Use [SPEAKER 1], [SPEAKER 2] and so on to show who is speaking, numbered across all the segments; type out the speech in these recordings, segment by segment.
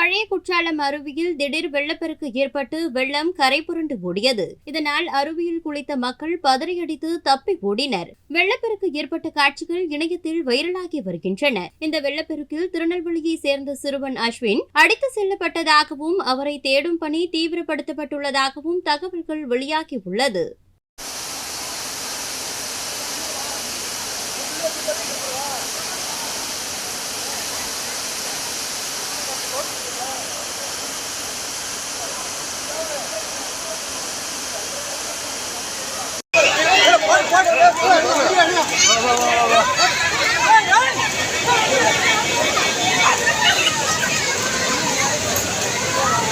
[SPEAKER 1] பழைய குற்றாலம் அருவியில் திடீர் வெள்ளப்பெருக்கு ஏற்பட்டு வெள்ளம் கரை புரண்டு ஓடியது. இதனால் அருவியில் குளித்த மக்கள் பதறியடித்து தப்பி ஓடினர். வெள்ளப்பெருக்கு ஏற்பட்ட காட்சிகள் இணையத்தில் வைரலாகி வருகின்றன. இந்த வெள்ளப்பெருக்கில் திருநெல்வேலியை சேர்ந்த சிறுவன் அஸ்வின் அடித்து செல்லப்பட்டதாகவும் அவரை தேடும் பணி தீவிரப்படுத்தப்பட்டுள்ளதாகவும் தகவல்கள் வெளியாகியுள்ளது.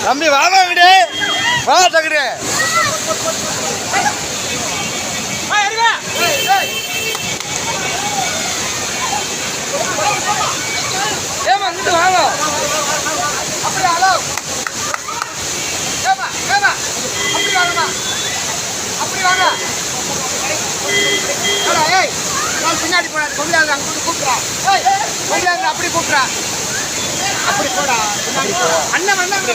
[SPEAKER 2] தம்பி வாங்க விடு வா தகுடு ஏமா இங்கிட்டு வாங்க அப்படி ஹலோ ஏமா ஏமா அப்படி வாங்கம்மா அப்படி வாங்க ஏய் நான் பின்னாடி போனா கொம்பியாங்க அங்க கூப்பிடுறா ஏய் கொம்பியாங்க அப்படி கூப்பிடுறா அப்படி போடா அண்ணன் வந்தாங்க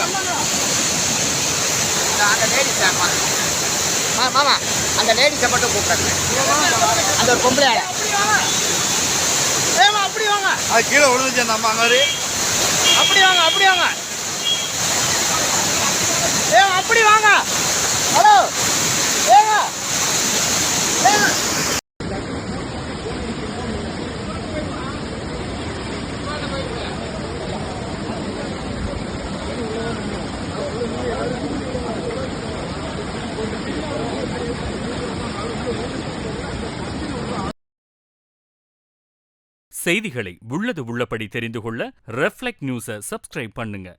[SPEAKER 2] அந்த லேடிஸ் மாமா அந்த லேடிஸை மட்டும் கூப்பிடுறாங்க அந்த ஒரு பொம்பளை ஏமா அப்படி வாங்க அது கீழே விழுந்துச்சு அந்த அம்மா மாதிரி அப்படி வாங்க அப்படி வாங்க ஏமா அப்படி வாங்க ஹலோ ஏங்க ஏங்க
[SPEAKER 3] செய்திகளை உள்ளது உள்ளபடி தெரிந்து கொள்ள ரெஃப்ளெக்ட் நியூஸை சப்ஸ்கிரைப் பண்ணுங்க.